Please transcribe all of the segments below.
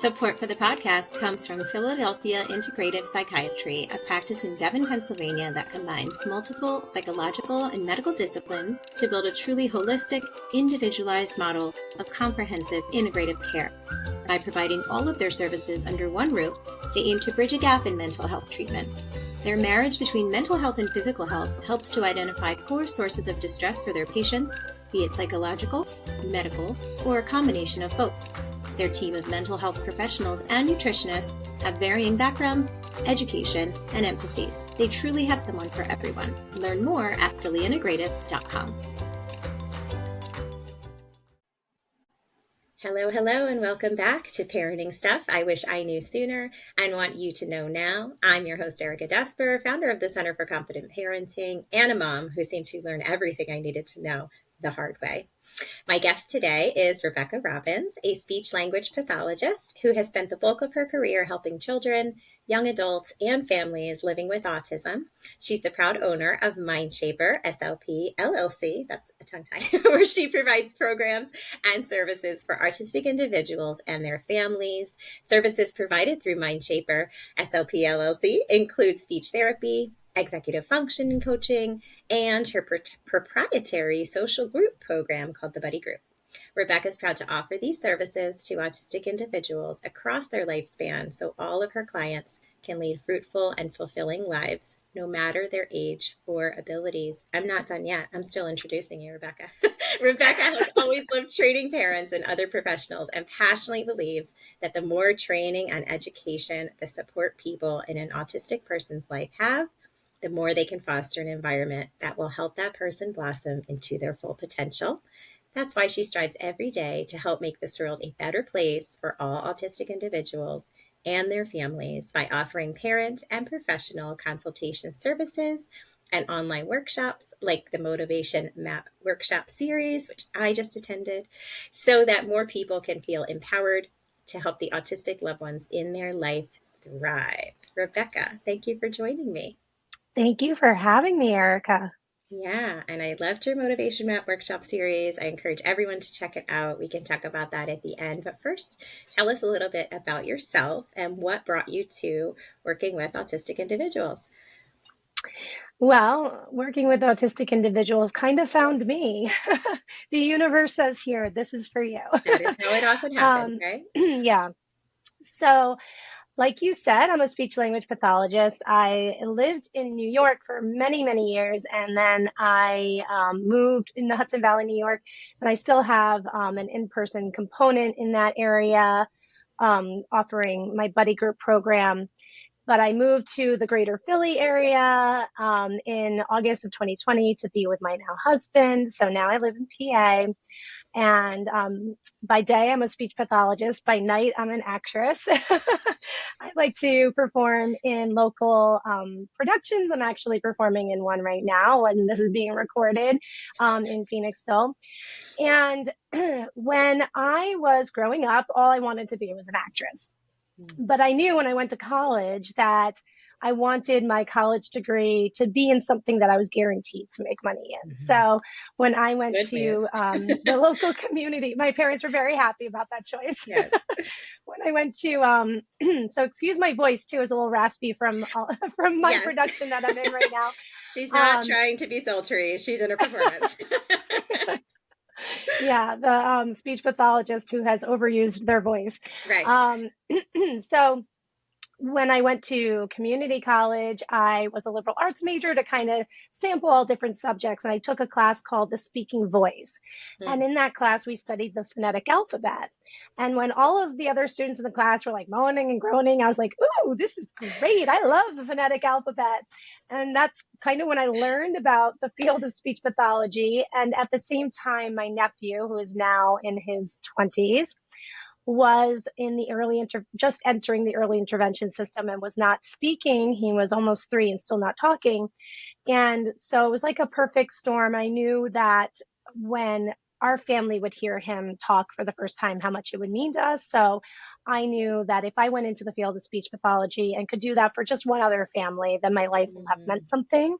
Support for the podcast comes from Philadelphia Integrative Psychiatry, a practice in Devon, Pennsylvania that combines multiple psychological and medical disciplines to build a truly holistic, individualized model of comprehensive integrative care. By providing all of their services under one roof, they aim to bridge a gap in mental health treatment. Their marriage between mental health and physical health helps to identify core sources of distress for their patients, be it psychological, medical, or a combination of both. Their team of mental health professionals and nutritionists have varying backgrounds, education, and emphases. They truly have someone for everyone. Learn more at phillyintegrative.com. Hello, and welcome back to Parenting Stuff I Wish I Knew Sooner and Want You to Know Now. I'm your host, Erica Desper, founder of the Center for Confident Parenting and a mom who seemed to learn everything I needed to know the hard way. My guest today is Rebecca Robbins, a speech-language pathologist who has spent the bulk of her career helping children, young adults, and families living with autism. She's the proud owner of MindShaper, SLP, LLC, that's a tongue tie, where she provides programs and services for autistic individuals and their families. Services provided through MindShaper, SLP, LLC include speech therapy, executive function coaching, and her proprietary social group program called the Buddy Group. Rebecca is proud to offer these services to autistic individuals across their lifespan so all of her clients can lead fruitful and fulfilling lives, no matter their age or abilities. I'm not done yet. I'm still introducing you, Rebecca. Rebecca has always loved training parents and other professionals and passionately believes that the more training and education the support people in an autistic person's life have, the more they can foster an environment that will help that person blossom into their full potential. That's why she strives every day to help make this world a better place for all autistic individuals and their families by offering parent and professional consultation services and online workshops like the Motivation Map Workshop Series, which I just attended, so that more people can feel empowered to help the autistic loved ones in their life thrive. Rebecca, thank you for joining me. Thank you for having me, Erica. Yeah, and I loved your Motivation Map Workshop Series. I encourage everyone to check it out. We can talk about that at the end. But first, tell us a little bit about yourself and what brought you to working with autistic individuals. Well, working with autistic individuals kind of found me. The universe says here, this is for you. That is how it often happens, right? Yeah. So, like you said, I'm a speech language pathologist. I lived in New York for many, many years, and then I moved in the Hudson Valley, New York, but I still have an in-person component in that area, offering my Buddy Group program. But I moved to the greater Philly area in August of 2020 to be with my now husband. So now I live in PA. And by day, I'm a speech pathologist. By night, I'm an actress. I like to perform in local productions. I'm actually performing in one right now, and this is being recorded in Phoenixville. And when I was growing up, all I wanted to be was an actress. But I knew when I went to college that I wanted my college degree to be in something that I was guaranteed to make money in. Mm-hmm. So when I went to the local community, my parents were very happy about that choice. Yes. When I went to, so excuse my voice too, is a little raspy from my production that I'm in right now. She's not trying to be sultry. She's in a performance. Yeah, the speech pathologist who has overused their voice. Right. So when I went to community college, I was a liberal arts major to kind of sample all different subjects. And I took a class called the Speaking Voice. And in that class, we studied the phonetic alphabet. And when all of the other students in the class were like moaning and groaning, I was like, ooh, this is great. I love the phonetic alphabet. And that's kind of when I learned about the field of speech pathology. And at the same time, my nephew, who is now in his 20s, was in the just entering the early intervention system and was not speaking. He was almost 3 and still not talking. And so it was like a perfect storm. I knew that when our family would hear him talk for the first time, how much it would mean to us. So I knew that if I went into the field of speech pathology and could do that for just one other family, then my life will have meant something.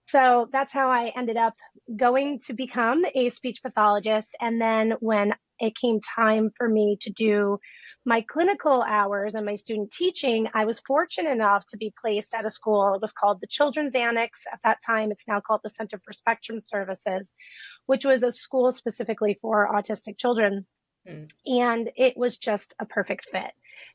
So that's how I ended up going to become a speech pathologist. And then when it came time for me to do my clinical hours and my student teaching, I was fortunate enough to be placed at a school. It was called the Children's Annex. At that time, it's now called the Center for Spectrum Services, which was a school specifically for autistic children. Mm. And it was just a perfect fit.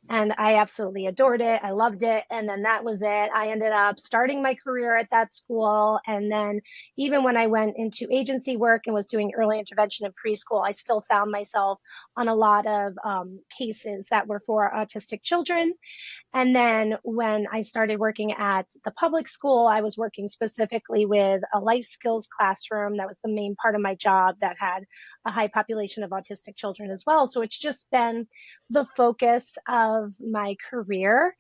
And I absolutely adored it. I loved it. And then that was it. I ended up starting my career at that school. And then even when I went into agency work and was doing early intervention in preschool, I still found myself on a lot of cases that were for autistic children. And then when I started working at the public school, I was working specifically with a life skills classroom. That was the main part of my job that had a high population of autistic children as well. So it's just been the focus of my career.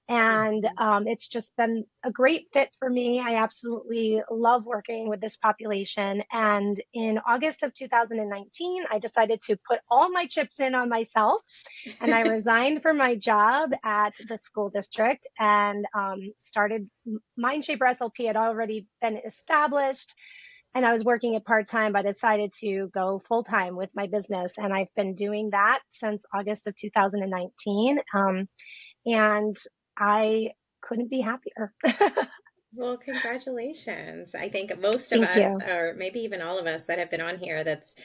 And it's just been a great fit for me. I absolutely love working with this population. And in August of 2019, I decided to put all my chips in on myself. And I resigned from my job at the school district and started Mindshaper SLP had already been established. And I was working it part-time, but I decided to go full-time with my business. And I've been doing that since August of 2019. And I couldn't be happier. Well, congratulations. I think most of Thank us, you. or maybe even all of us that have been on here, that's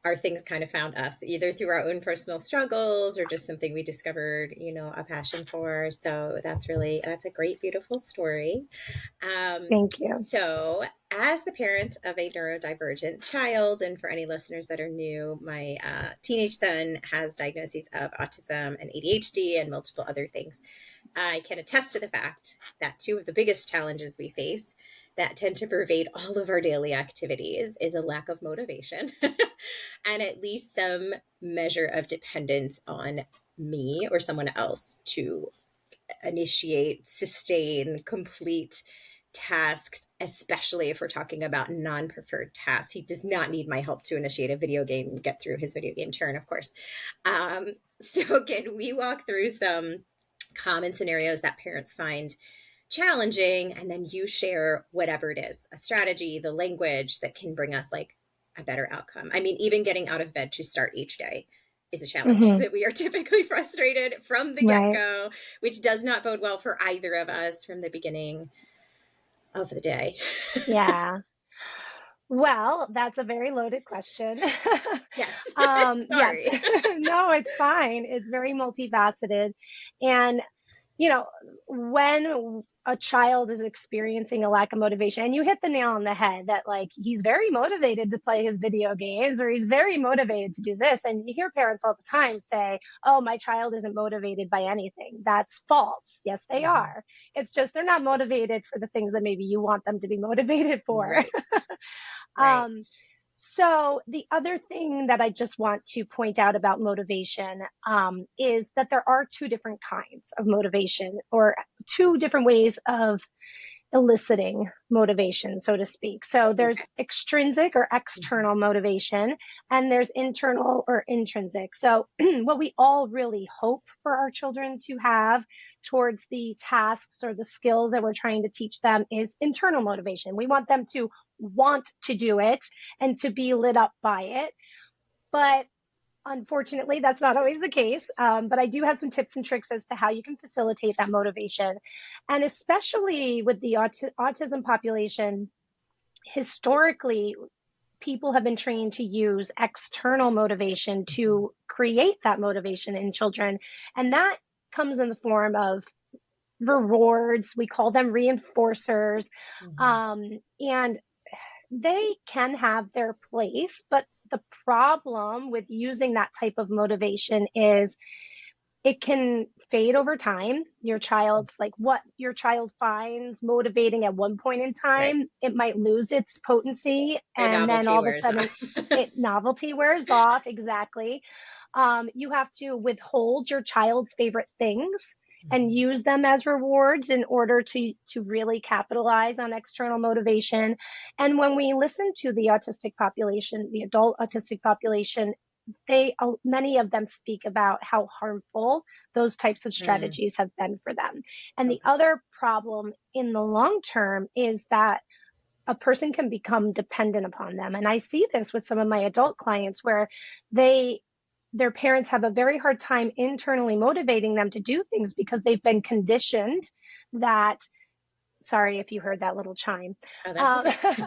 our things kind of found us either through our own personal struggles or just something we discovered, a passion for. So that's a great, beautiful story. Thank you. So, as the parent of a neurodivergent child, and for any listeners that are new, my teenage son has diagnoses of autism and ADHD and multiple other things. I can attest to the fact that two of the biggest challenges we face that tend to pervade all of our daily activities is a lack of motivation and at least some measure of dependence on me or someone else to initiate, sustain, complete tasks, especially if we're talking about non-preferred tasks. He does not need my help to initiate a video game and get through his video game turn, of course. So can we walk through some common scenarios that parents find challenging, and then you share whatever it is, a strategy, the language that can bring us like a better outcome. I mean, even getting out of bed to start each day is a challenge Hmm. that we are typically frustrated from the Right. get-go, which does not bode well for either of us from the beginning of the day. Yeah. Well, that's a very loaded question. Yes. Yes. Sorry. No, it's fine. It's very multifaceted. And, you know, when a child is experiencing a lack of motivation, and you hit the nail on the head that like he's very motivated to play his video games or he's very motivated to do this. And you hear parents all the time say, oh, my child isn't motivated by anything. That's false. Yes, they Mhm. are. It's just they're not motivated for the things that maybe you want them to be motivated for. Right. Right. Um, so the other thing that I just want to point out about motivation is that there are two different kinds of motivation or two different ways of eliciting motivation, so to speak. So there's Okay. extrinsic or Mhm. external motivation, and there's internal or intrinsic. So what we all really hope for our children to have towards the tasks or the skills that we're trying to teach them is internal motivation. We want them to want to do it and to be lit up by it. But unfortunately, that's not always the case. But I do have some tips and tricks as to how you can facilitate that motivation. And especially with the autism population, historically, people have been trained to use external motivation Mhm. to create that motivation in children. And that comes in the form of rewards. We call them reinforcers. Mhm. And they can have their place, but the problem with using that type of motivation is it can fade over time. Your child's like what your child finds motivating at one point in Right. time, it might lose its potency. The And then novelty all of a wears sudden, off. novelty wears off. Exactly. You have to withhold your child's favorite things and Mhm. use them as rewards in order to really capitalize on external motivation. And when we listen to the autistic population, the adult autistic population, they many of them speak about how harmful those types of Mm. strategies have been for them. And the Okay. other problem in the long term is that a person can become dependent upon them. And I see this with some of my adult clients where they their parents have a very hard time internally motivating them to do things because they've been conditioned that, sorry if you heard that little chime. Oh, that's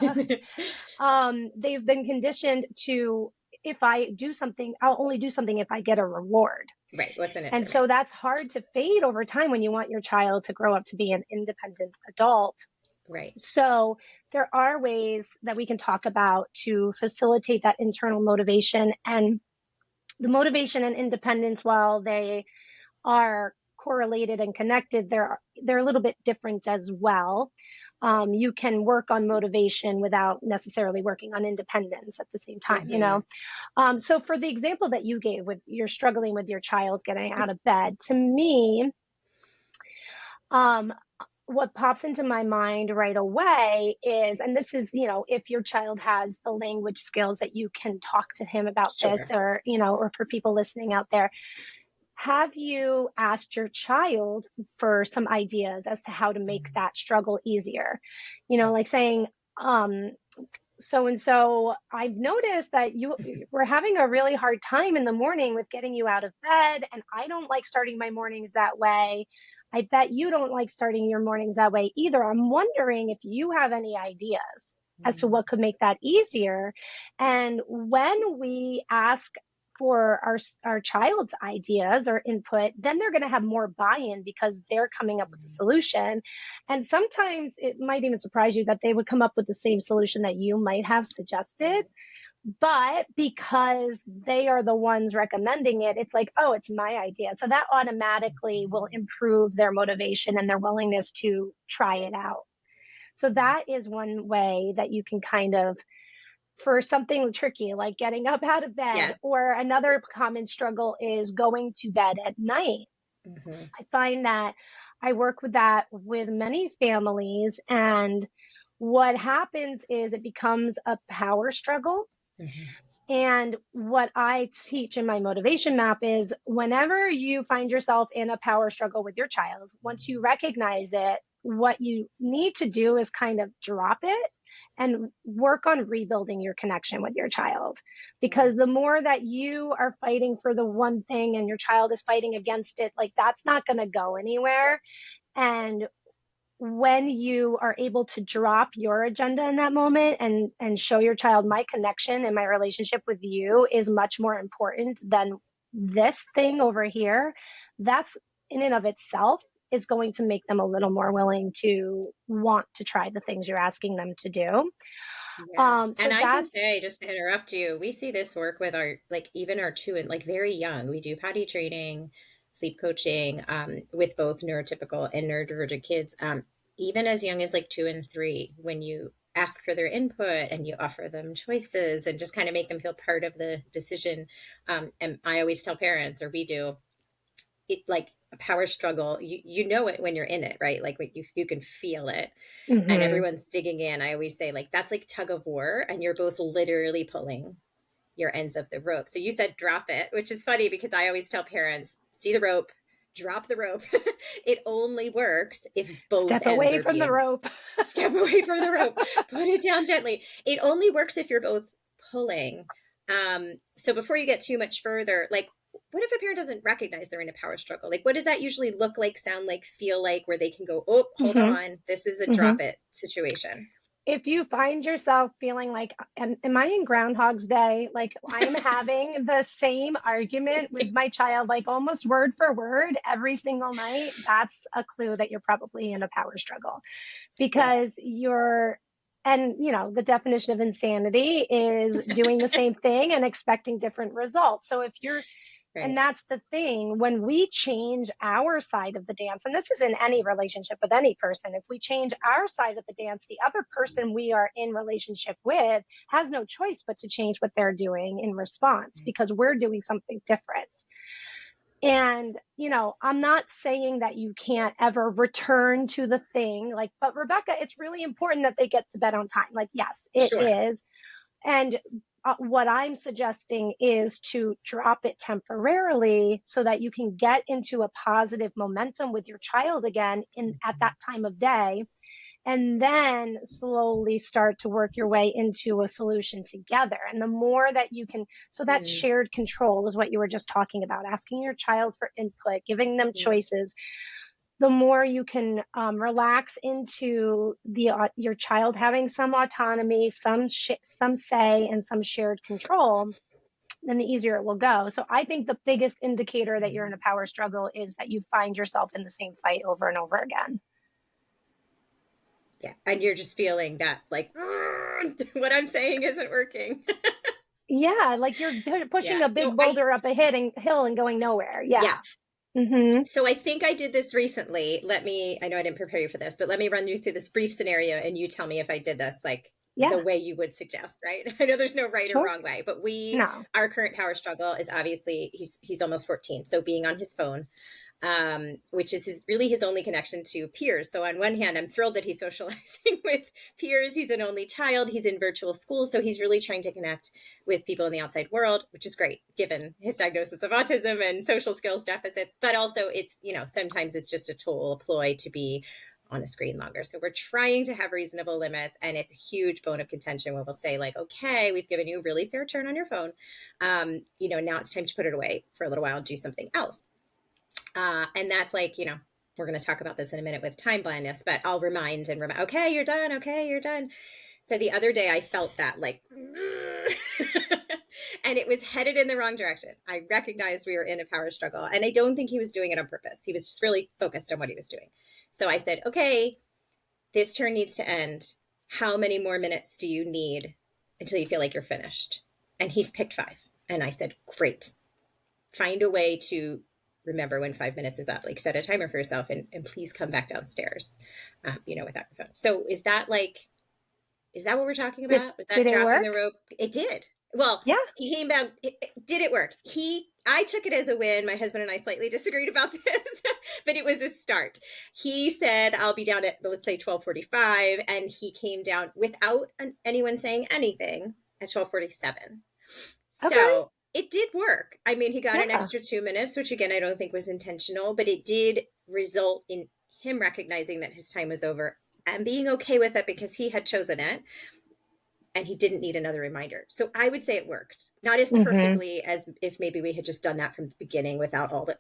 Um, okay. they've been conditioned to, if I do something, I'll only do something if I get a reward. Right. What's in it And for so me? that's hard to fade over time when you want your child to grow up to be an independent adult. Right. So there are ways that we can talk about to facilitate that internal motivation. And the motivation and independence, while they are correlated and connected, they're a little bit different as well. You can work on motivation without necessarily working on independence at the same time, you Hmm. know. So for the example that you gave with you're struggling with your child getting out of bed, to me, um, what pops into my mind right away is, and this is, you know, if your child has the language skills that you can talk to him about this, Sure. or, you know, or for people listening out there, have you asked your child for some ideas as to how to make that struggle easier? You know, like saying, um, so and so, I've noticed that you were having a really hard time in the morning with getting you out of bed, and I don't like starting my mornings that way. I bet you don't like starting your mornings that way either. I'm wondering if you have any ideas as to what could make that easier. And when we ask for our child's ideas or input, then they're going to have more buy-in because they're coming up with a solution. And sometimes it might even surprise you that they would come up with the same solution that you might have suggested. But because they are the ones recommending it, it's like, oh, it's my idea. So that automatically will improve their motivation and their willingness to try it out. So that is one way that you can kind of, for something tricky like getting up out of bed, Yeah. or another common struggle is going to bed at night. Hmm. I find that I work with that with many families, and what happens is it becomes a power struggle. Hmm. And what I teach in my motivation map is whenever you find yourself in a power struggle with your child, once you recognize it, what you need to do is kind of drop it and work on rebuilding your connection with your child. Because the more that you are fighting for the one thing and your child is fighting against it, like that's not going to go anywhere. And when you are able to drop your agenda in that moment and show your child, my connection and my relationship with you is much more important than this thing over here, that's in and of itself is going to make them a little more willing to want to try the things you're asking them to do. Yeah. So And I can that's say, just to interrupt you, we see this work with our, like, even our two and like very young. We do potty training, sleep coaching, with both neurotypical and neurodivergent kids, even as young as like 2 and 3, when you ask for their input and you offer them choices and just kind of make them feel part of the decision. And I always tell parents, or we do, it like a power struggle, you know it when you're in it, right? Like you can feel it and mm-hmm, everyone's digging in. I always say, like, that's like tug of war, and you're both literally pulling your ends of the rope. So you said drop it, which is funny because I always tell parents, see the rope, drop the rope. It only works if both step ends away are from the being, rope. step away from the rope, put it down gently. It only works if you're both pulling. So before you get too much further, like, what if a parent doesn't recognize they're in a power struggle? Like, what does that usually look like, sound like, feel like, where they can go, oh, hold Mm-hmm, on, this is a mm-hmm. drop it situation? If you find yourself feeling like, am I in Groundhog's Day? Like I'm having the same argument with my child, like almost word for word every single night, that's a clue that you're probably in a power struggle Yeah. because and you know, the definition of insanity is doing the same thing and expecting different results. So if you're and Right. that's the thing, when we change our side of the dance, and this is in any relationship with any person, if we change our side of the dance, the other person we are in relationship with has no choice but to change what they're doing in response because we're doing something different. And, you know, I'm not saying that you can't ever return to the thing, like, but Rebecca, it's really important that they get to bed on time. Like, yes, it Sure. is. And what I'm suggesting is to drop it temporarily so that you can get into a positive momentum with your child again in at that time of day. and then slowly start to work your way into a solution together. And the more that you can, so that Mm, shared control is what you were just talking about, asking your child for input, giving them mm, choices. The more you can relax into your child having some autonomy, some say, and some shared control, then the easier it will go. So I think the biggest indicator that you're in mm. a power struggle is that you find yourself in the same fight over and over again. Yeah. And you're just feeling that, like, what I'm saying isn't working. Yeah, like you're pushing Yeah. a So big boulder up a hill and going nowhere. yeah. Yeah. Mm-hmm. So I think I did this recently. I know I didn't prepare you for this, but let me run you through this brief scenario and you tell me if I did this like the Yeah, way you would suggest, right? I know there's no right or sure. wrong way, but No. our current power struggle is obviously he's almost 14. So being on his phone, which is his only connection to peers. So on one hand, I'm thrilled that he's socializing with peers. He's an only child. He's in virtual school, so he's really trying to connect with people in the outside world, which is great given his diagnosis of autism and social skills deficits. But also, it's sometimes it's just a tool, a ploy to be on a screen longer. So we're trying to have reasonable limits, and it's a huge bone of contention where we'll say like, okay, we've given you a really fair turn on your phone. Now it's time to put it away for a little while and do something else. And that's like, we're going to talk about this in a minute with time blindness, but I'll remind, okay, you're done. Okay, you're done. So the other day I felt that like, and it was headed in the wrong direction. I recognized we were in a power struggle, and I don't think he was doing it on purpose. He was just really focused on what he was doing. So I said, okay, this turn needs to end. How many more minutes do you need until you feel like you're finished? And he's picked 5. And I said, great. Find a way to remember when 5 minutes is up. Like set a timer for yourself and please come back downstairs, without your phone. So is that what we're talking Did about? Was did that it dropping the work? rope? It did. Well, Yeah. he came back. Did it work? I took it as a win. My husband and I slightly disagreed about this, but it was a start. He said, I'll be down at, let's say 12:45. And he came down without anyone saying anything at 12:47. Okay. So it did work. I mean, he got an Yeah. extra 2 minutes, which again, I don't think was intentional, but it did result in him recognizing that his time was over and being okay with it because he had chosen it and he didn't need another reminder. So I would say it worked. Not as Mm-hmm. perfectly as if maybe we had just done that from the beginning without all the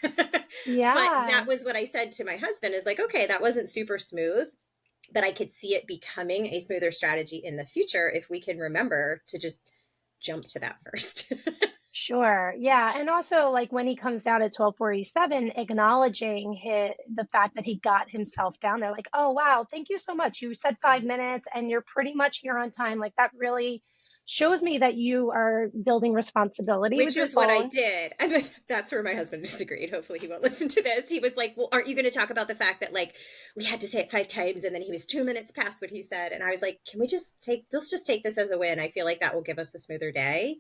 but that Yeah. was what I said to my husband is like, okay, that wasn't super smooth, but I could see it becoming a smoother strategy in the future if we can remember to just jump to that first. Sure. Yeah. And also, like when he comes down at 12:47, acknowledging the fact that he got himself down there, like, oh, wow, thank you so much. You said 5 minutes and you're pretty much here on time. Like that really shows me that you are building responsibility with Which your was what I phone. did. And then that's where my husband disagreed. Hopefully he won't listen to this. He was like, well, aren't you going to talk about the fact that like we had to say it 5 times and then he was 2 minutes past what he said. And I was like, let's just take this as a win. I feel like that will give us a smoother day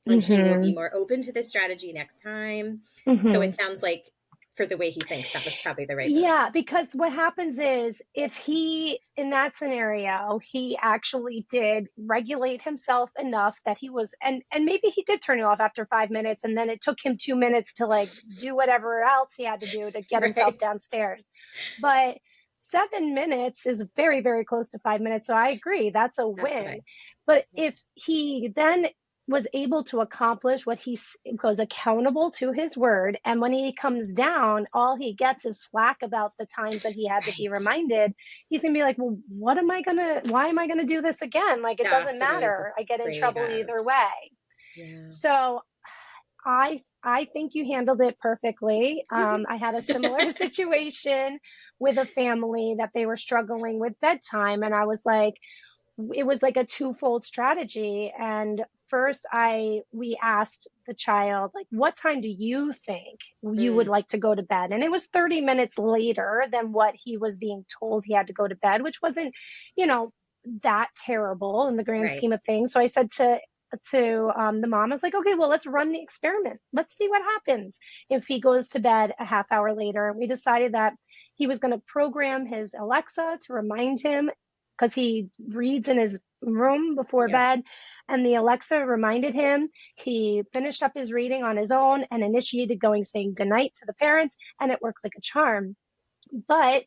and he will be Mm-hmm. more open to this strategy next time. So Mm-hmm. it sounds like for the way he thinks, that was probably the right move. Yeah, because what happens is if he, in that scenario, he actually did regulate himself enough that he was, and maybe he did turn it off after 5 minutes, and then it took him 2 minutes to like do whatever else he had to do to get himself Right. downstairs. But 7 minutes is very, very close to 5 minutes. So I agree, that's a That's what win. I, But if he then was able to accomplish what he was accountable to his word. And when he comes down, all he gets is flack about the times that he had to be right. reminded. He's going to be like, well, why am I going to do this again? Like, it doesn't That's what I was matter. I get in afraid trouble of. either way. Yeah. So I think you handled it perfectly. I had a similar situation with a family that they were struggling with bedtime. And I was like, it was like a twofold strategy. And first we asked the child, like, what time do you think you would Mm, like to go to bed? And it was 30 minutes later than what he was being told he had to go to bed, which wasn't, you know, that terrible in the grand right. scheme of things. So I said to the mom, I was like, okay, well, let's run the experiment. Let's see what happens if he goes to bed a half hour later. And we decided that he was going to program his Alexa to remind him because he reads in his room before Yep. bed. And the Alexa reminded him. He finished up his reading on his own and initiated saying goodnight to the parents. And it worked like a charm. But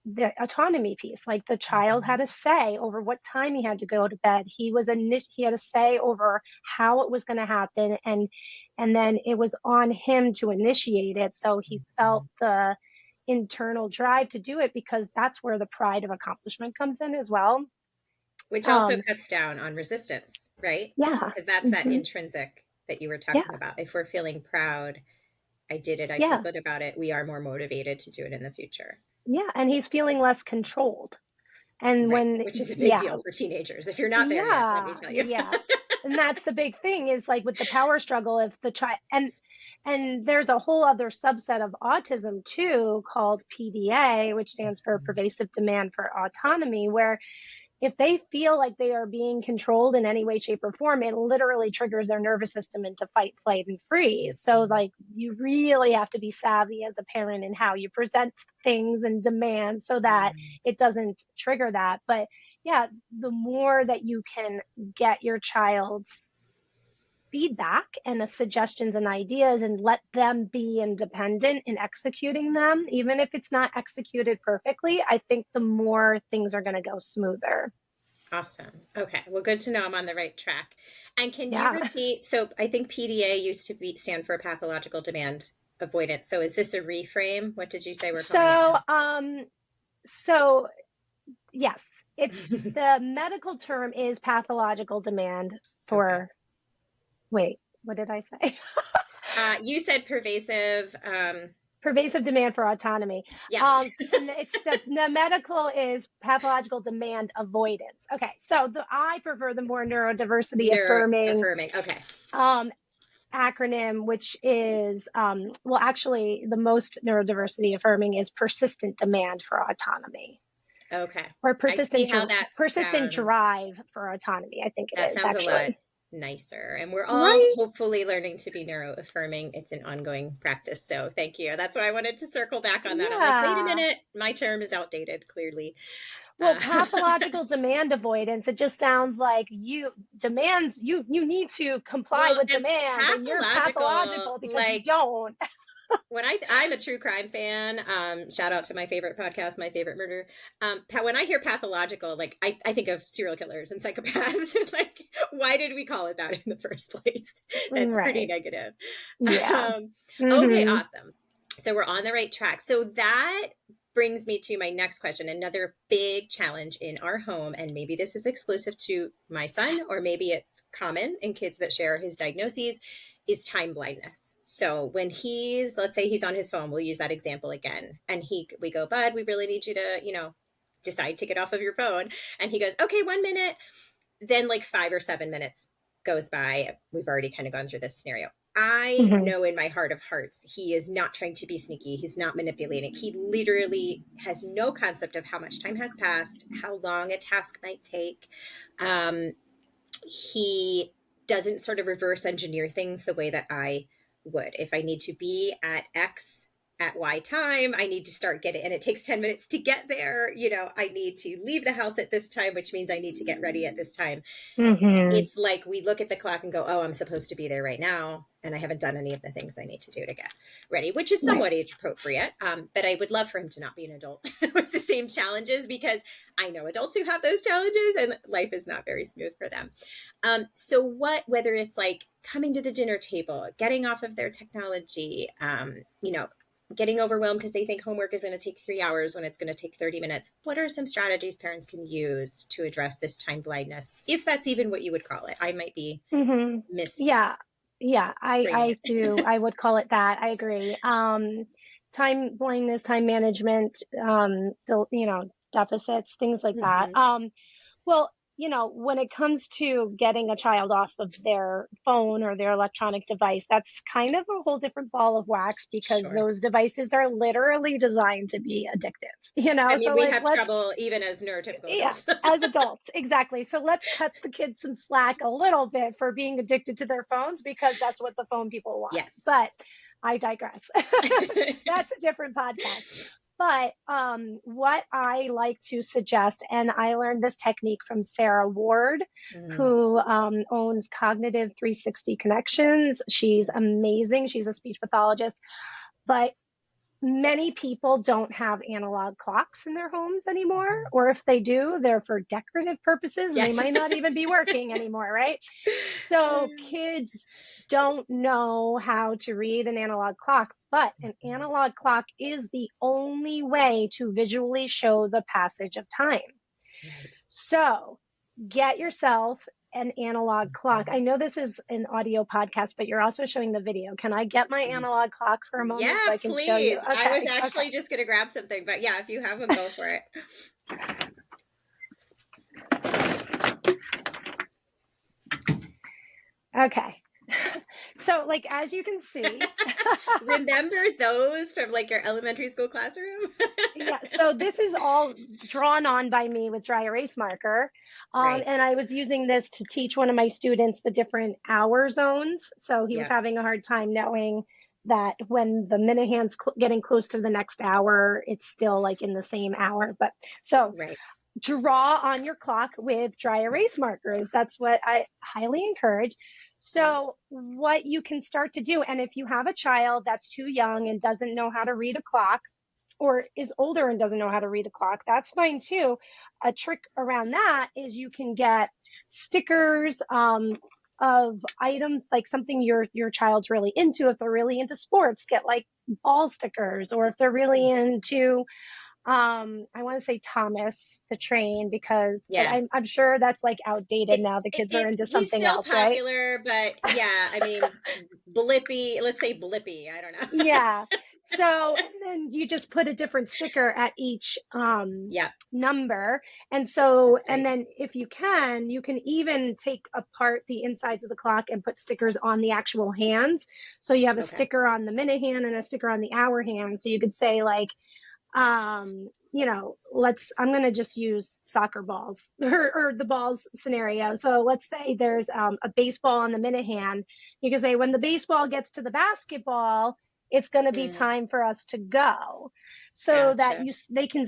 the autonomy piece. Like the child Mhm. had a say over what time he had to go to bed. He had a say over how it was going to happen, and then it was on him to initiate it. So he felt Mhm. the internal drive to do it, because that's where the pride of accomplishment comes in as well. Which also Um, cuts down on resistance, right? yeah. Because that's that Hmm. intrinsic that you were Yeah. talking about. If we're feeling proud, I did it, I feel Yeah. good about it, we are more motivated to do it in the future. Yeah. And he's feeling less controlled. And Right. when, Which is a big yeah, deal for teenagers. If you're not there yet, let me yeah, tell you. yeah. And that's the big thing, is like with the power struggle, if the child, and there's a whole other subset of autism too called PDA, which stands for pervasive demand for autonomy, where if they feel like they are being controlled in any way, shape, or form, it literally triggers their nervous system into fight, flight, and freeze. So, like, you really have to be savvy as a parent in how you present things and demand so that Mm. it doesn't trigger that. But yeah, the more that you can get your child's feedback and the suggestions and ideas and let them be independent in executing them, even if it's not executed perfectly, I think the more things are going to go smoother. Awesome. Okay. Well, good to know I'm on the right track. And can you Yeah. repeat? So I think PDA used to be stand for pathological demand avoidance. So is this a reframe? What did you say we're calling it So, now? so yes, it's the medical term is pathological demand Okay. for, wait, what did I say? You said pervasive. Pervasive demand for autonomy. Yes. And it's the medical is pathological demand avoidance. Okay. So I prefer the more neurodiversity Neuro affirming, affirming. Okay. um, acronym, which is, well, actually, the most neurodiversity affirming is persistent demand for autonomy, Okay. or I see how that persistent sounds. drive for autonomy. I think it That is sounds a lot actually. nicer. And we're all Right? hopefully learning to be neuro affirming. It's an ongoing practice. So thank you. That's why I wanted to circle back on that. I'm like, wait a Yeah. minute, my term is outdated, clearly. Well, Uh, pathological demand avoidance, it just sounds like you need to comply well, with and demand, and you're pathological, pathological because you like don't. when I'm a true crime fan. Shout out to my favorite podcast, My Favorite Murder. When I hear pathological, like I think of serial killers and psychopaths. And like, why did we call it that in the first place? That's pretty Right. negative. Yeah. Um, okay, Hmm. awesome. So we're on the right track. So that brings me to my next question. Another big challenge in our home, and maybe this is exclusive to my son, or maybe it's common in kids that share his diagnoses, is time blindness. So when let's say he's on his phone, we'll use that example again, and we go, bud, we really need you to, decide to get off of your phone. And he goes, okay, 1 minute. Then like 5 or 7 minutes goes by. We've already kind of gone through this scenario. I Hmm. know in my heart of hearts, he is not trying to be sneaky. He's not manipulating. He literally has no concept of how much time has passed, how long a task might take. Um, he doesn't sort of reverse engineer things the way that I would. If I need to be at X at Y time, I need to start getting, and it takes 10 minutes to get there. I need to leave the house at this time, which means I need to get ready at this time. Hmm. It's like we look at the clock and go, oh, I'm supposed to be there right now. And I haven't done any of the things I need to do to get ready, which is Right. somewhat age appropriate. But I would love for him to not be an adult with the same challenges, because I know adults who have those challenges and life is not very smooth for them. So whether it's like coming to the dinner table, getting off of their technology, getting overwhelmed because they think homework is going to take 3 hours when it's going to take 30 minutes. What are some strategies parents can use to address this time blindness, if that's even what you would call it? I might be Hmm. misframing Yeah. Yeah. I do. it. I would call it that. I agree. Time blindness, time management, deficits, things like that. Hmm. Well, when it comes to getting a child off of their phone or their electronic device, that's kind of a whole different ball of wax, because Sure. those devices are literally designed to be addictive, I So, mean, we like, have trouble even as neurotypical yeah, adults. as adults, exactly. So let's cut the kids some slack a little bit for being addicted to their phones, because that's what the phone people want. Yes. But I digress. That's a different podcast. But what I like to suggest, and I learned this technique from Sarah Ward, Mm. who owns Cognitive 360 Connections. She's amazing. She's a speech pathologist. But Many people don't have analog clocks in their homes anymore, or if they do, they're for decorative purposes and they Yes. might not even be working anymore, right? So kids don't know how to read an analog clock, but an analog clock is the only way to visually show the passage of time. Right. So get yourself an analog clock. I know this is an audio podcast, but you're also showing the video. Can I get my analog clock for a moment Yeah, so I can show you? please. I was Okay. actually just gonna grab something, but yeah, if you have them, go for it. Okay. So, like, as you can see, Remember those from like your elementary school classroom? yeah, so this is all drawn on by me with dry erase marker. Right. And I was using this to teach one of my students the different hour zones. So he was Yeah. having a hard time knowing that when the minute hand's getting close to the next hour, it's still like in the same hour. But so Right. draw on your clock with dry erase markers. That's what I highly encourage. Yes. So, what you can start to do, and if you have a child that's too young and doesn't know how to read a clock, or is older and doesn't know how to read a clock, that's fine too. A trick around that is you can get stickers of items like something your child's really into. If they're really into sports, get like ball stickers, or if they're really into I want to say Thomas the Train because, but Yeah. I'm sure that's like outdated now. The kids are into He's something still else, right? popular, but yeah, I mean, Blippy, let's say Blippy, I don't know. Yeah. So, and then you just put a different sticker at each Yeah, number. And so, that's and great. then if you can even take apart the insides of the clock and put stickers on the actual hands. So you have a Okay. sticker on the minute hand and a sticker on the hour hand. So you could say like, I'm going to just use soccer balls or the balls scenario. So let's say there's a baseball on the minute hand. You can say when the baseball gets to the basketball, it's going to be Mm, time for us to go, so that gotcha. they can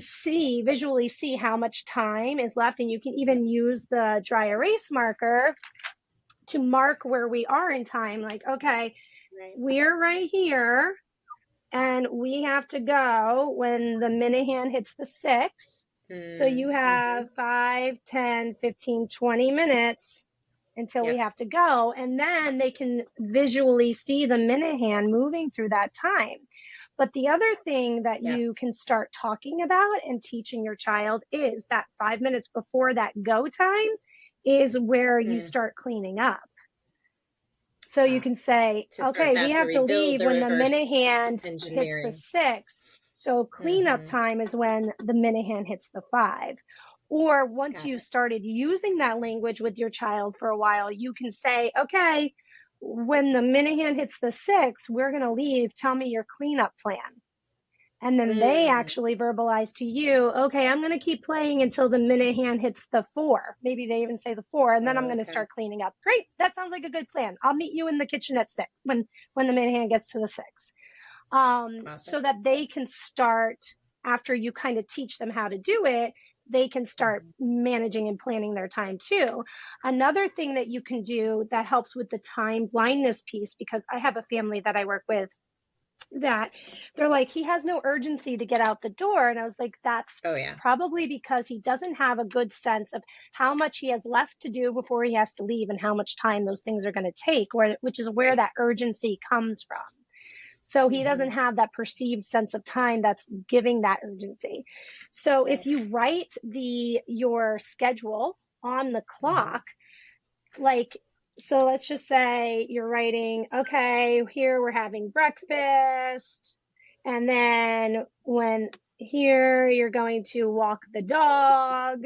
visually see how much time is left. And you can even use the dry erase marker to mark where we are in time. Like, okay, Right. we're right here and we have to go when the minute hand hits the 6. So you Mm-hmm. have 5, 10, 15, 20 minutes until we Yep. have to go. And then they can visually see the minute hand moving through that time. But the other thing that Yep. you can start talking about and teaching your child is that 5 minutes before that go time is where you Mm. start cleaning up. So you Ah, can say, to sort of, okay, we that's where have we to build leave the when the minute reverse hand hits the engineering. 6. So cleanup Mm-hmm. time is when the minute hand hits the 5. Or once Got you've it. started using that language with your child for a while, you can say, okay, when the minute hand hits the 6, we're going to leave. Tell me your cleanup plan. And then they Mm. actually verbalize to you, okay, I'm going to keep playing until the minute hand hits the 4. Maybe they even say the 4, and then I'm going to Okay. start cleaning up. Great. That sounds like a good plan. I'll meet you in the kitchen at 6 when the minute hand gets to the 6. Awesome. So that they can start, after you kind of teach them how to do it, they can start Mm-hmm. managing and planning their time too. Another thing that you can do that helps with the time blindness piece, because I have a family that I work with that they're like, he has no urgency to get out the door. And I was like, that's Oh yeah. probably because he doesn't have a good sense of how much he has left to do before he has to leave and how much time those things are going to take, which is where Right. that urgency comes from. So he Mm-hmm. doesn't have that perceived sense of time that's giving that urgency. So if Right. you write your schedule on the Mm-hmm. clock, like, so let's just say you're writing, okay, here we're having breakfast. And then when here you're going to walk the dog.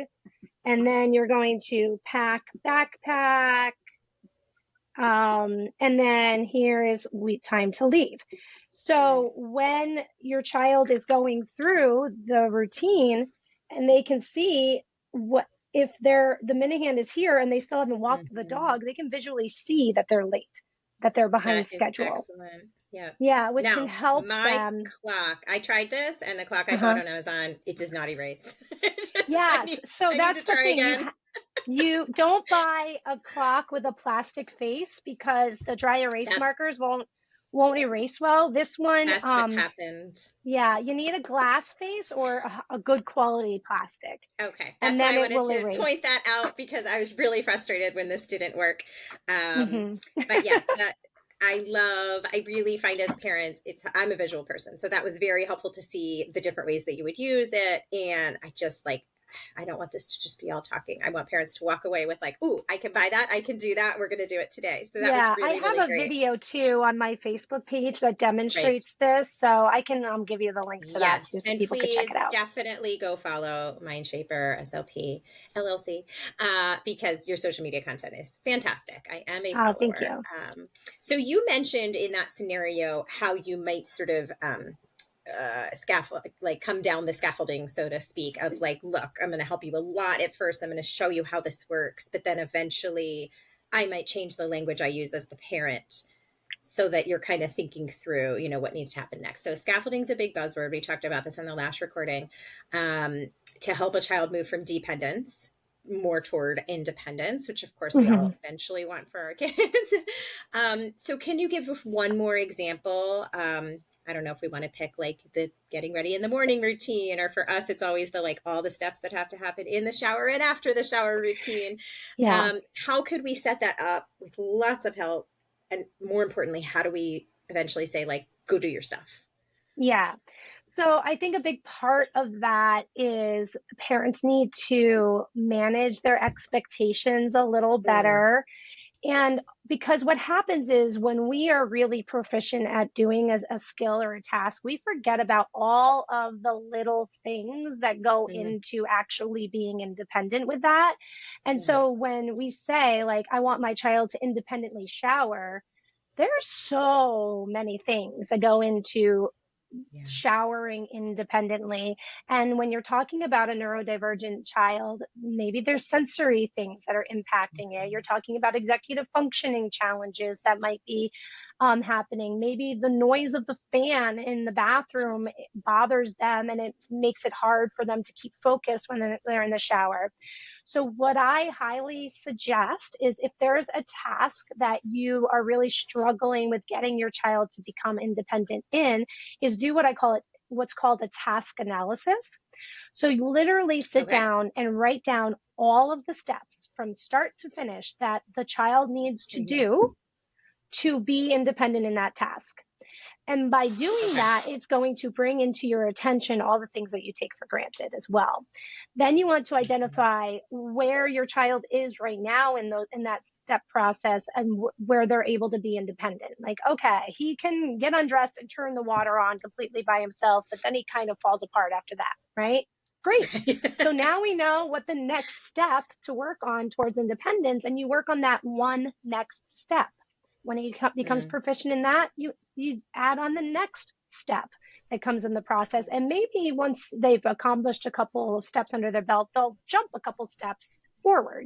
And then you're going to pack backpack. And then here is time to leave. Right. So when your child is going through the routine and they can see what, if the minute hand is here and they still haven't walked the Mm-hmm. dog, they can visually see that they're late, that they're behind That is schedule. excellent. Yeah. Yeah, which can Now, help my them. clock, I tried this and the clock I bought Uh-huh. on Amazon, it does not erase. It just, Yes. So I need to that's the try thing. again. You don't buy a clock with a plastic face because the dry erase That's markers won't erase well. This one, That's what happened. yeah, you need a glass face or a good quality plastic, Okay, and that's why then I it wanted will to point erase. that out because I was really frustrated when this didn't work. Um, Hmm. but yes, that I really find as parents, I'm a visual person, so that was very helpful to see the different ways that you would use it, and I just like. I don't want this to just be all talking. I want parents to walk away with like, "Ooh, I can buy that. I can do that. We're going to do it today." So that was Yeah, I really, really have a great. video too on my Facebook page that Right. demonstrates this, so I can give you the link to that Yes. too, so And people could check please it out. definitely go follow Mindshaper SLP LLC because your social media content is fantastic. I am a Oh, thank follower. you. So you mentioned in that scenario how you might sort of scaffold, like come down the scaffolding, so to speak, of like, look, I'm going to help you a lot at first. I'm going to show you how this works. But then eventually I might change the language I use as the parent so that you're kind of thinking through, what needs to happen next. So scaffolding is a big buzzword. We talked about this in the last recording, to help a child move from dependence more toward independence, which of course we Hmm. all eventually want for our kids. So can you give us one more example? I don't know if we want to pick like the getting ready in the morning routine, or for us, it's always the like all the steps that have to happen in the shower and after the shower routine. Yeah. How could we set that up with lots of help? And more importantly, how do we eventually say, like, go do your stuff? Yeah. So I think a big part of that is parents need to manage their expectations a little Mm, better. And because what happens is when we are really proficient at doing a skill or a task, we forget about all of the little things that go mm, into actually being independent with that. And mm, so when we say, like, I want my child to independently shower, there's so many things that go into yeah. showering independently. And when you're talking about a neurodivergent child, maybe there's sensory things that are impacting it. You're talking about executive functioning challenges that might be happening. Maybe the noise of the fan in the bathroom bothers them and it makes it hard for them to keep focused when they're in the shower. So, what I highly suggest is if there's a task that you are really struggling with getting your child to become independent in, is do what I call it, what's called a task analysis. So, you literally sit Okay. down and write down all of the steps from start to finish that the child needs to Hmm. do to be independent in that task. And by doing Okay. that, it's going to bring into your attention all the things that you take for granted as well. Then you want to identify where your child is right now in that step process and where they're able to be independent. Like, okay, he can get undressed and turn the water on completely by himself, but then he kind of falls apart after that, right? Great. So Right. now we know what the next step to work on towards independence, and you work on that one next step. When he becomes Mm, proficient in that, you add on the next step that comes in the process. And maybe once they've accomplished a couple of steps under their belt, they'll jump a couple steps forward,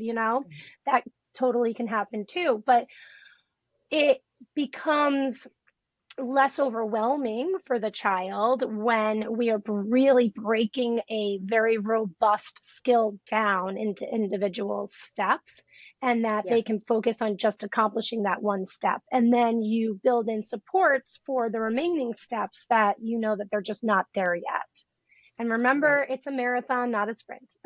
that totally can happen too. But it becomes less overwhelming for the child when we are really breaking a very robust skill down into individual steps and that yeah. they can focus on just accomplishing that one step. And then you build in supports for the remaining steps that you know that they're just not there yet. And Right. remember, it's a marathon, not a sprint.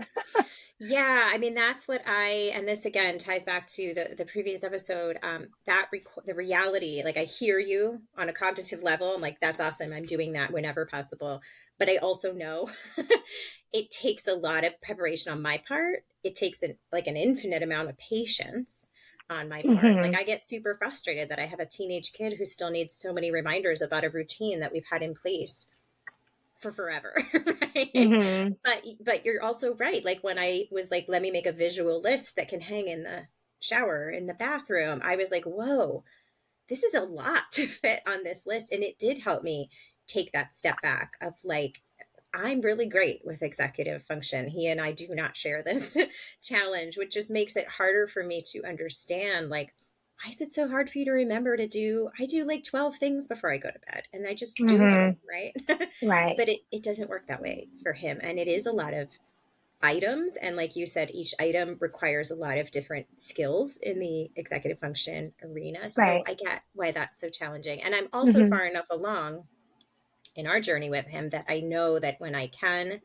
Yeah, I mean that's what and this again ties back to the previous episode. The reality, like I hear you on a cognitive level. I'm like, that's awesome. I'm doing that whenever possible. But I also know it takes a lot of preparation on my part. It takes like an infinite amount of patience on my part. Like Mm-hmm. I get super frustrated that I have a teenage kid who still needs so many reminders about a routine that we've had in place for forever. Right. Mm-hmm. But you're also right, like when I was like, let me make a visual list that can hang in the shower in the bathroom, I was like, whoa, this is a lot to fit on this list, and it did help me take that step back of like, I'm really great with executive function. He and I do not share this challenge, which just makes it harder for me to understand like, why is it so hard for you to remember to do? I do like 12 things before I go to bed and I just do them, Mm-hmm. right? Right. But it doesn't work that way for him. And it is a lot of items. And like you said, each item requires a lot of different skills in the executive function arena. So Right. I get why that's so challenging. And I'm also Hmm. far enough along in our journey with him that I know that when I can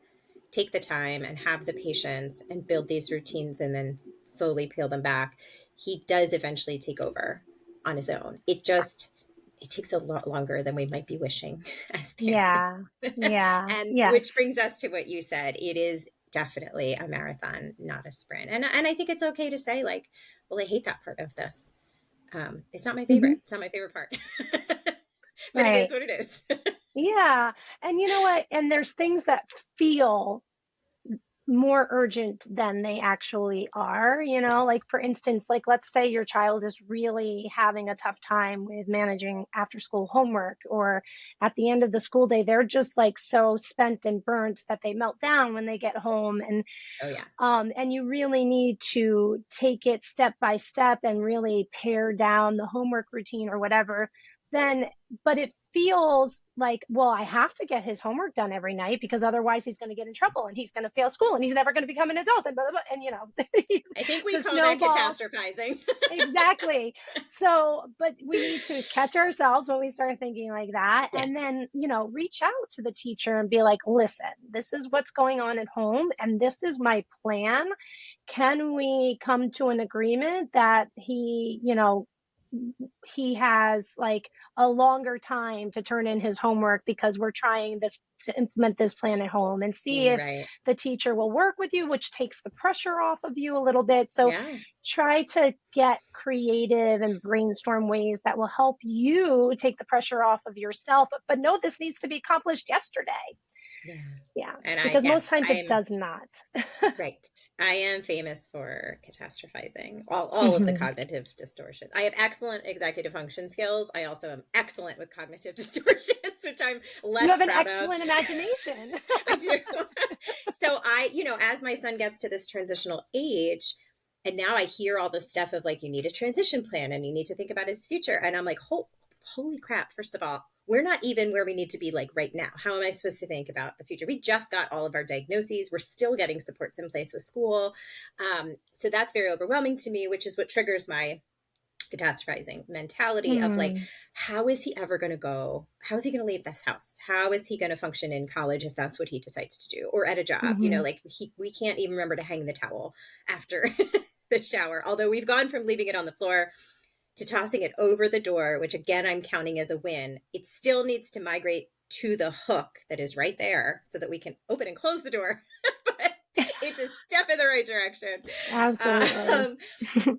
take the time and have the patience and build these routines and then slowly peel them back, he does eventually take over on his own. It takes a lot longer than we might be wishing as parents. Yeah. Yeah. And Yes. which brings us to what you said. It is definitely a marathon, not a sprint. And I think it's okay to say like, well, I hate that part of this. It's not my Hmm. favorite. It's not my favorite part. But it is Right. what it is. Yeah. And you know what? And there's things that feel more urgent than they actually are, Yes. like for instance, like let's say your child is really having a tough time with managing after school homework, or at the end of the school day they're just like so spent and burnt that they melt down when they get home. Oh yeah. And you really need to take it step by step and really pare down the homework routine or whatever. Then, but it feels like, well, I have to get his homework done every night because otherwise he's going to get in trouble and he's going to fail school and he's never going to become an adult and blah, blah, blah. And I think we the call that snowball. catastrophizing. Exactly. So, but we need to catch ourselves when we start thinking like that. Yes. And then, reach out to the teacher and be like, listen, this is what's going on at home and this is my plan. Can we come to an agreement that he has like a longer time to turn in his homework because we're trying this to implement this plan at home, and see if Right. the teacher will work with you, which takes the pressure off of you a little bit. So Yeah. try to get creative and brainstorm ways that will help you take the pressure off of yourself. But no, this needs to be accomplished yesterday. Yeah. Yeah, And because most yes, times it I'm does not. right. I am famous for catastrophizing all of the Hmm. cognitive distortions. I have excellent executive function skills. I also am excellent with cognitive distortions, which I'm You less have an proud of. excellent imagination. I do. So as my son gets to this transitional age, and now I hear all this stuff of like, you need a transition plan and you need to think about his future. And I'm like, holy crap. First of all, we're not even where we need to be like right now. How am I supposed to think about the future? We just got all of our diagnoses. We're still getting supports in place with school. So that's very overwhelming to me, which is what triggers my catastrophizing mentality of like, Hmm. how is he ever going to go? How is he going to leave this house? How is he going to function in college if that's what he decides to do, or at a job? Hmm. Like we can't even remember to hang the towel after the shower. Although we've gone from leaving it on the floor to tossing it over the door, which again, I'm counting as a win. It still needs to migrate to the hook that is right there so that we can open and close the door. But it's a step in the right direction. Absolutely. Um,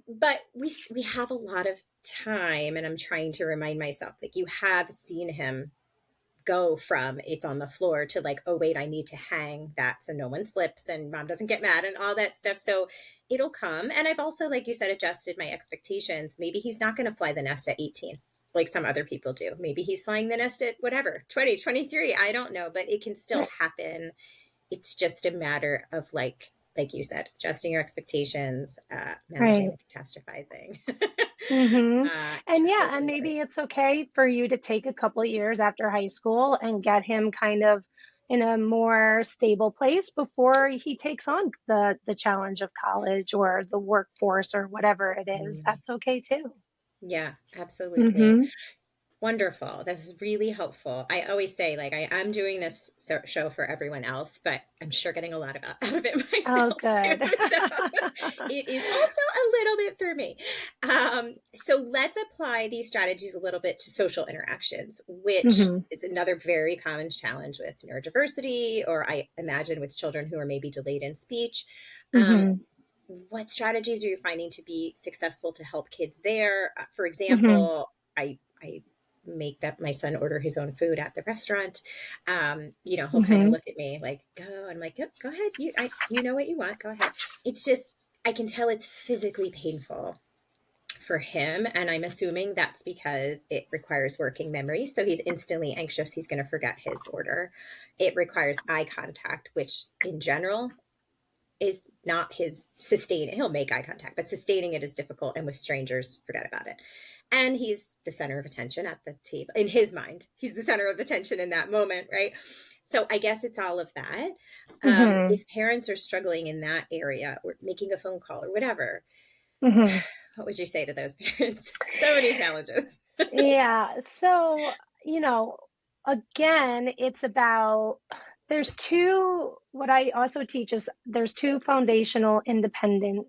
but we have a lot of time, and I'm trying to remind myself like, you have seen him go from it's on the floor to like, oh wait, I need to hang that so no one slips and mom doesn't get mad and all that stuff. So it'll come. And I've also, like you said, adjusted my expectations. Maybe he's not going to fly the nest at 18 like some other people do. Maybe he's flying the nest at whatever, 20, 23. I don't know, but it can still Right. happen. It's just a matter of like you said, adjusting your expectations, managing Right. the catastrophizing, Hmm. to And yeah, and hopefully get maybe it's okay for you to take a couple of years after high school and get him kind of in a more stable place before he takes on the challenge of college or the workforce or whatever it is. right. That's okay too. Yeah, absolutely. Hmm. Wonderful. This is really helpful. I always say, like, I'm doing this show for everyone else, but I'm sure getting a lot out of it Oh, myself too. good. So it is also a little bit for me. So let's apply these strategies a little bit to social interactions, which Hmm. is another very common challenge with neurodiversity, or I imagine with children who are maybe delayed in speech. Um, Hmm. what strategies are you finding to be successful to help kids there? For Hmm. example, I make that my son order his own food at the restaurant. He'll kind of Hmm. look at me like, go. I'm like, yep, go ahead. You know what you want. Go ahead. It's just, I can tell it's physically painful for him. And I'm assuming that's because it requires working memory. So he's instantly anxious. He's going to forget his order. It requires eye contact, which in general is not his sustain. He'll make eye contact, but sustaining it is difficult. And with strangers, forget about it. And he's the center of attention at the table in his mind. He's the center of attention in that moment, right? So I guess it's all of that. Hmm. If parents are struggling in that area or making a phone call or whatever, Hmm. what would you say to those parents? So many challenges. Yeah. So, you know, again, it's about there's two, what I also teach is there's two foundational independent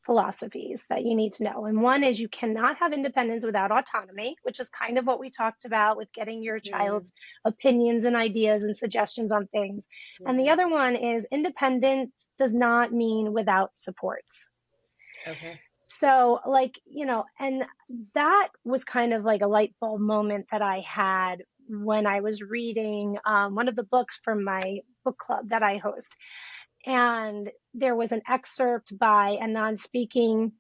philosophies that you need to know. And one is you cannot have independence without autonomy, which is kind of what we talked about with getting your Mm, child's opinions and ideas and suggestions on things. And the yeah. other one is independence does not mean without supports. Okay. So, like, and that was kind of like a light bulb moment that I had when I was reading one of the books from my book club that I host. And there was an excerpt by a non speaking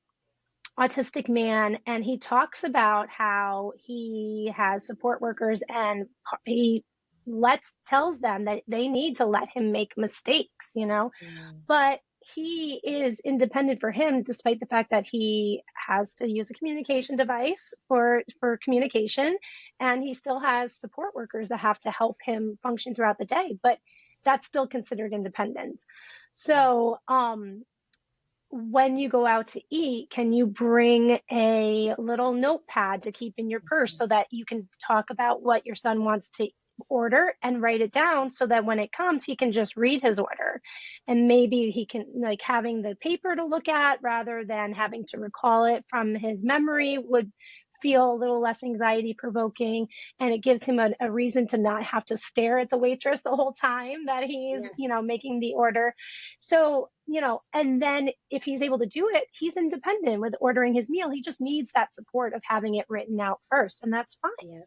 autistic man, and he talks about how he has support workers and he tells them that they need to let him make mistakes, Mm, but he is independent for him despite the fact that he has to use a communication device for communication, and he still has support workers that have to help him function throughout the day, but that's still considered independence. yeah. So when you go out to eat, can you bring a little notepad to keep in your purse so that you can talk about what your son wants to order and write it down so that when it comes, he can just read his order? And maybe he can, like, having the paper to look at rather than having to recall it from his memory would feel a little less anxiety provoking, and it gives him a reason to not have to stare at the waitress the whole time that he's Yeah. making the order. So, and then if he's able to do it, he's independent with ordering his meal. He just needs that support of having it written out first, and that's fine. Yeah.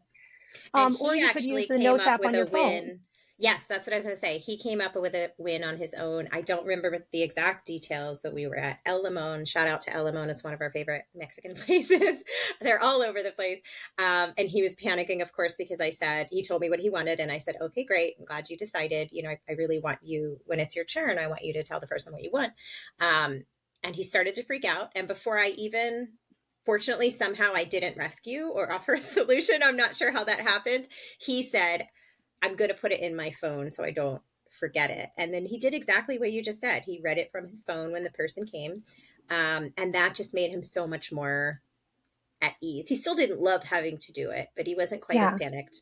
And Or he you could use actually the came notes up app with on a your phone. win. Yes, that's what I was going to say. He came up with a win on his own. I don't remember the exact details, but we were at El Limon. Shout out to El Limon. It's one of our favorite Mexican places. They're all over the place. And he was panicking, of course, because he told me what he wanted. And I said, okay, great. I'm glad you decided. I really want you, when it's your turn, I want you to tell the person what you want. And he started to freak out. And before I even fortunately, somehow I didn't rescue or offer a solution. I'm not sure how that happened. He said, I'm going to put it in my phone so I don't forget it. And then he did exactly what you just said. He read it from his phone when the person came. And that just made him so much more at ease. He still didn't love having to do it, but he wasn't quite as Yeah. panicked.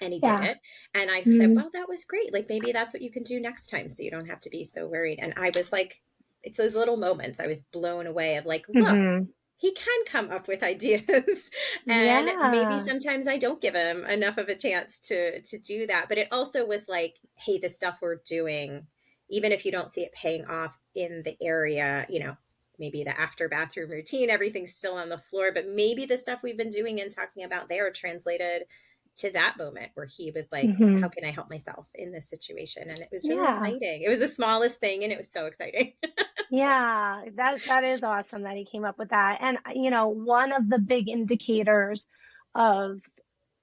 And he did Yeah. it. And I said, Mm-hmm. well, that was great. Like maybe that's what you can do next time so you don't have to be so worried. And I was like, it's those little moments. I was blown away of like, look, Mm-hmm. he can come up with ideas. And maybe Yeah. sometimes I don't give him enough of a chance to do that. But it also was like, hey, the stuff we're doing, even if you don't see it paying off in the area, maybe the after bathroom routine, everything's still on the floor, but maybe the stuff we've been doing and talking about there translated to that moment where he was like, how Mm-hmm. can I help myself in this situation? And it was really Yeah. exciting. It was the smallest thing and it was so exciting. Yeah, that is awesome that he came up with that. And one of the big indicators of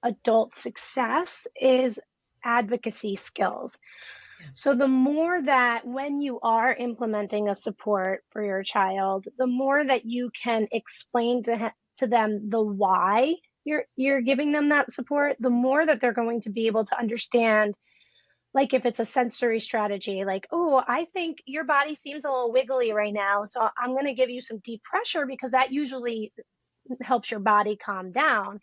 adult success is advocacy skills. Yeah. So the more that when you are implementing a support for your child, the more that you can explain to them the why you're giving them that support, the more that they're going to be able to understand. Like if it's a sensory strategy, like, oh, I think your body seems a little wiggly right now, so I'm going to give you some deep pressure because that usually helps your body calm down.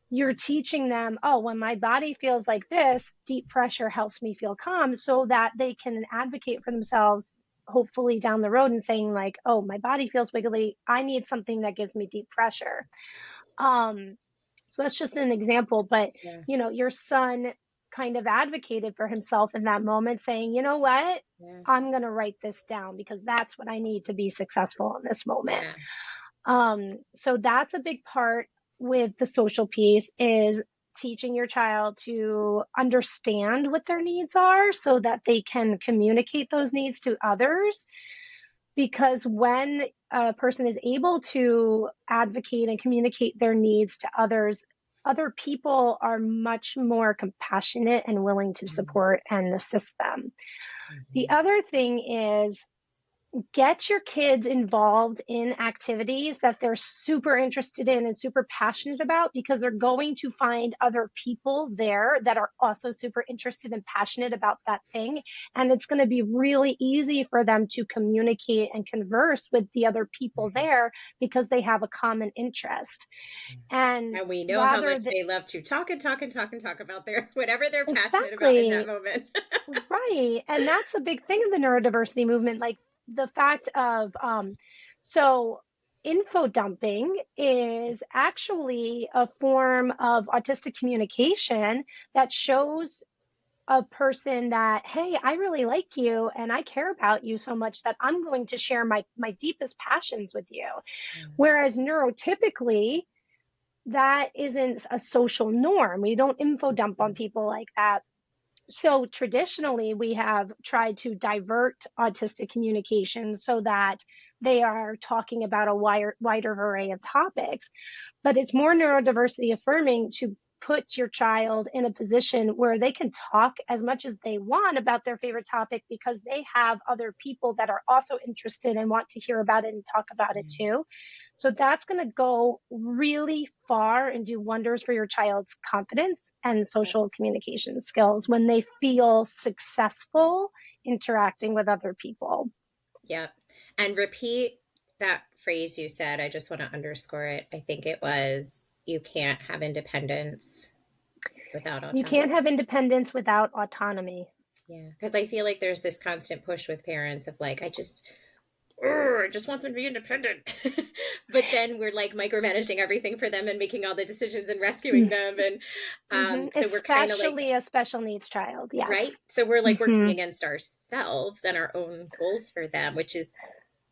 You're teaching them, oh, when my body feels like this, deep pressure helps me feel calm, so that they can advocate for themselves, hopefully down the road, and saying like, oh, my body feels wiggly, I need something that gives me deep pressure. um so that's just an example, but Yeah. your son kind of advocated for himself in that moment, saying, you know what, Yeah. I'm going to write this down because that's what I need to be successful in this moment. Yeah. So that's a big part with the social piece, is teaching your child to understand what their needs are so that they can communicate those needs to others. Because when a person is able to advocate and communicate their needs to others, other people are much more compassionate and willing to Mhm. support and assist them. The Mhm. other thing is get your kids involved in activities that they're super interested in and super passionate about, because they're going to find other people there that are also super interested and passionate about that thing. And it's going to be really easy for them to communicate and converse with the other people there because they have a common interest. And And we know how rather much than, they love to talk and talk and talk and talk about their whatever they're passionate about in that exactly. moment. Right. And that's a big thing in the neurodiversity movement. Like the fact of, so info dumping is actually a form of autistic communication that shows a person that, hey, I really like you and I care about you so much that I'm going to share my deepest passions with you. Whereas neurotypically, that isn't a social norm. We don't info dump on people like that. So traditionally, we have tried to divert autistic communication so that they are talking about a wider array of topics. But it's more neurodiversity affirming to put your child in a position where they can talk as much as they want about their favorite topic because they have other people that are also interested and want to hear about it and talk about it too. So that's going to go really far and do wonders for your child's confidence and social communication skills when they feel successful interacting with other people. Yep. And repeat that phrase you said. I just want to underscore it. I think it was, you can't have independence without You autonomy. can't have independence without autonomy. Yeah. Because I feel like there's this constant push with parents of like, I just want them to be independent. But then we're like micromanaging everything for them and making all the decisions and rescuing them. And so we're kind of like, Especially a special needs child. Yes. right? So we're like working Hmm. against ourselves and our own goals for them, which is,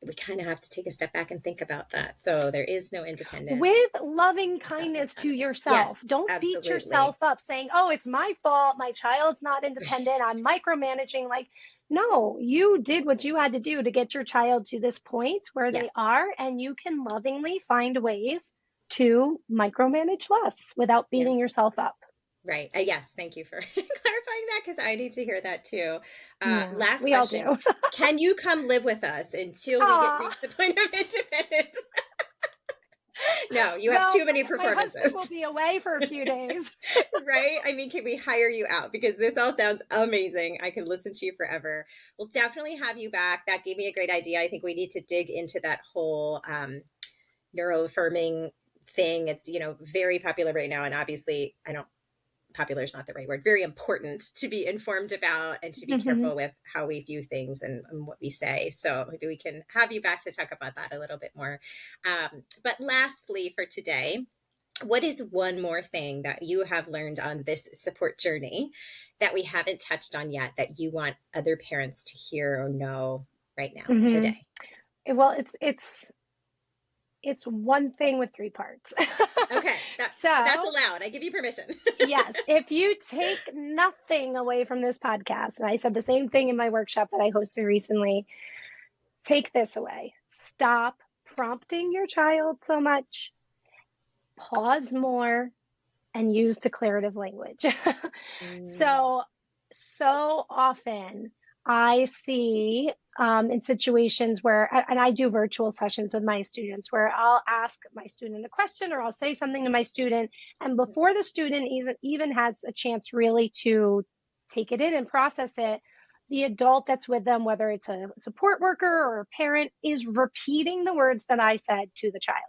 we kind of have to take a step back and think about that. So there is no independence With loving without kindness to autonomy. Yes, yourself. Don't beat yourself absolutely. up saying, oh, it's my fault. My child's not independent. I'm micromanaging. Like, no, you did what you had to do to get your child to this point where Yeah, they are, and you can lovingly find ways to micromanage less without yeah, beating yourself up. right. Yes, thank you for clarifying that because I need to hear that too. Yeah, Last we all question. do. Can you come live with us until we get Aw. reach the point of independence? No, you have Well, too many my husband will performances. be away for a few days. Right? I mean, can we hire you out? Because this all sounds amazing. I could listen to you forever. We'll definitely have you back. That gave me a great idea. I think we need to dig into that whole neuroaffirming thing. It's, very popular right now. And obviously, I don't, popular is not the right word, very important to be informed about and to be careful with how we view things and what we say. So maybe we can have you back to talk about that a little bit more. But lastly, for today, what is one more thing that you have learned on this support journey that we haven't touched on yet that you want other parents to hear or know right now, Hmm. today? Well, it's one thing with three parts. Okay, that's So, allowed. I give you permission. yes, if you take nothing away from this podcast, and I said the same thing in my workshop that I hosted recently, take this away. Stop prompting your child so much, pause more, and use declarative language. Mm, So, so often I see in situations where, and I do virtual sessions with my students where I'll ask my student a question or I'll say something to my student. And before the student even has a chance really to take it in and process it, the adult that's with them, whether it's a support worker or a parent, is repeating the words that I said to the child.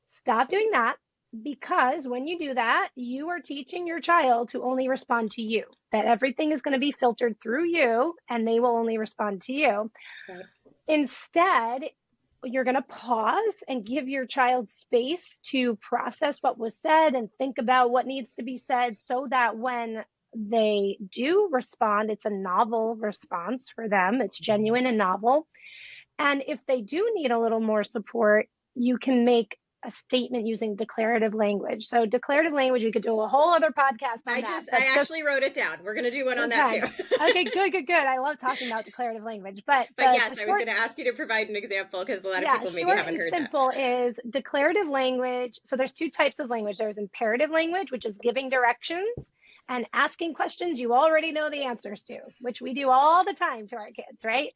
Stop doing that, because when you do that, you are teaching your child to only respond to you, that everything is going to be filtered through you and they will only respond to you. right. Instead, you're going to pause and give your child space to process what was said and think about what needs to be said so that when they do respond, it's a novel response for them. It's genuine and novel. And if they do need a little more support, you can make a statement using declarative language. So declarative language, we could do a whole other podcast on that. But I just actually wrote it down. We're going to do one on that okay. too. Okay, good. I love talking about declarative language. But But the yes, I was short, going to ask you to provide an example because a lot of yeah, people maybe short haven't and heard that. simple is declarative language. So there's two types of language. There's imperative language, which is giving directions, and asking questions you already know the answers to, which we do all the time to our kids, right?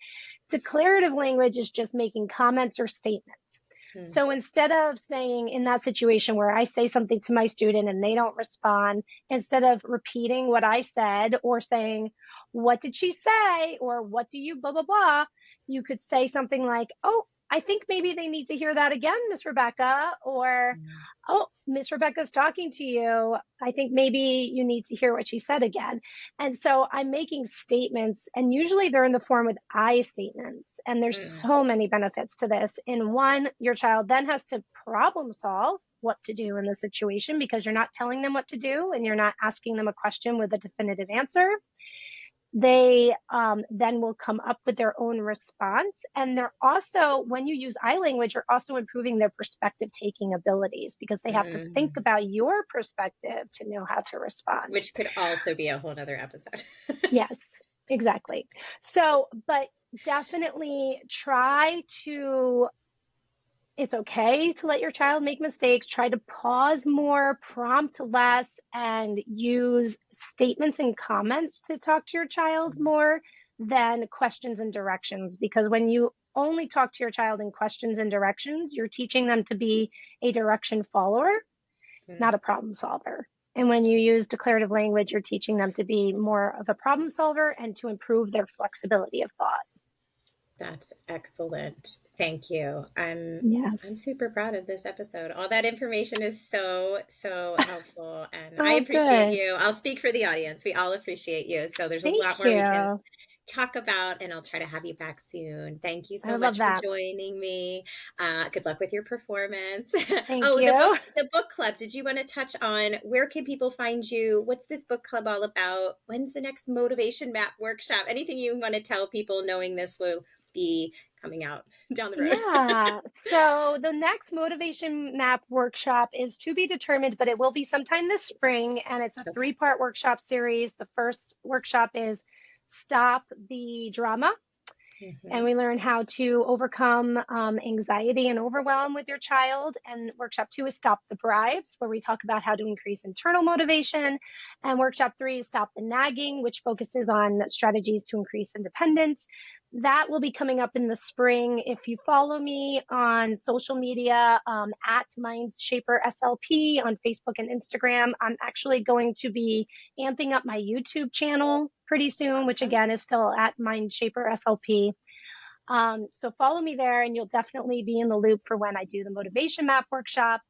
Declarative language is just making comments or statements. Hmm. So instead of saying in that situation where I say something to my student and they don't respond, instead of repeating what I said or saying, what did she say? Or what do you blah, blah, blah? You could say something like, oh, I think maybe they need to hear that again, Miss Rebecca. Or, Hmm. oh, Miss Rebecca's talking to you. I think maybe you need to hear what she said again. And so I'm making statements, and usually they're in the form with I statements. And there's Hmm. so many benefits to this. In one, your child then has to problem solve what to do in the situation because you're not telling them what to do and you're not asking them a question with a definitive answer. They then will come up with their own response. And they're also, when you use I language, you're also improving their perspective taking abilities because they have to think Hmm. about your perspective to know how to respond. Which could also be a whole nother episode. Yes, exactly. So, but definitely try to, it's okay to let your child make mistakes. Try to pause more, prompt less, and use statements and comments to talk to your child more than questions and directions. Because when you only talk to your child in questions and directions, you're teaching them to be a direction follower, Hmm. not a problem solver. And when you use declarative language, you're teaching them to be more of a problem solver and to improve their flexibility of thought. That's excellent. Thank you. I'm Yes. super proud of this episode. All that information is so helpful, and I Oh, appreciate good. you. I'll speak for the audience. We all appreciate you. So there's a lot Thank more we can you. talk about, and I'll try to have you back soon. Thank you I so love much for that. joining me. Good luck with your performance. Thank Oh, you. the book club. Did you want to touch on where can people find you? What's this book club all about? When's the next motivation map workshop? Anything you want to tell people, knowing this will be coming out down the road? Yeah. So the next motivation map workshop is to be determined, but it will be sometime this spring. And it's a Okay. three-part workshop series. The first workshop is Stop the Drama. And Hmm. we learn how to overcome anxiety and overwhelm with your child. And workshop 2 is Stop the Bribes, where we talk about how to increase internal motivation. And workshop 3 is Stop the Nagging, which focuses on strategies to increase independence. That will be coming up in the spring. If you follow me on social media at MindShaper SLP on Facebook and Instagram, I'm actually going to be amping up my YouTube channel pretty soon, which Awesome. again is still at MindShaper SLP. So follow me there and you'll definitely be in the loop for when I do the motivation map workshop.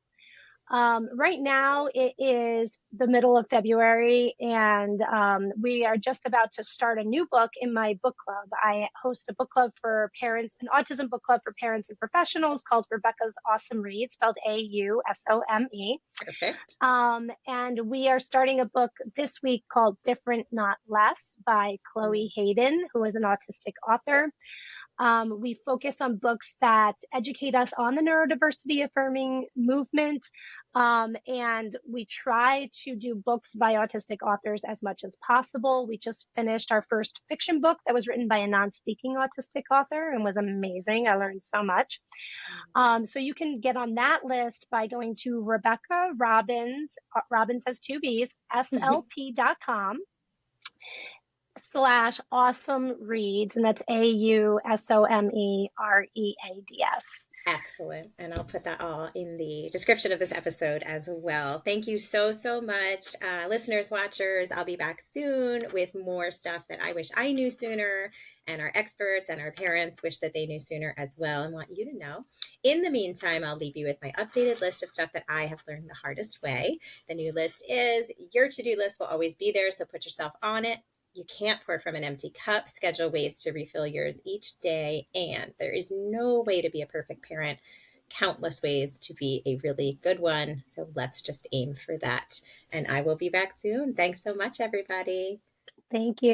Right now it is the middle of February and we are just about to start a new book in my book club. I host a book club for parents, an autism book club for parents and professionals called Rebecca's Awesome Read, spelled AUSOME. Perfect. And we are starting a book this week called Different Not Less by Chloe Hayden, who is an autistic author. We focus on books that educate us on the neurodiversity affirming movement. And we try to do books by autistic authors as much as possible. We just finished our first fiction book that was written by a non-speaking autistic author and was amazing. I learned so much. So you can get on that list by going to Rebecca Robbins, Robbins has two B's, slp.com/awesome reads, and that's AUSOMEREADS. Excellent. And I'll put that all in the description of this episode as well. Thank you so much. Listeners, watchers, I'll be back soon with more stuff that I wish I knew sooner, and our experts and our parents wish that they knew sooner as well and want you to know. In the meantime, I'll leave you with my updated list of stuff that I have learned the hardest way. The new list is your to-do list will always be there, so put yourself on it. You can't pour from an empty cup. Schedule ways to refill yours each day. And there is no way to be a perfect parent, countless ways to be a really good one. So let's just aim for that. And I will be back soon. Thanks so much, everybody. Thank you.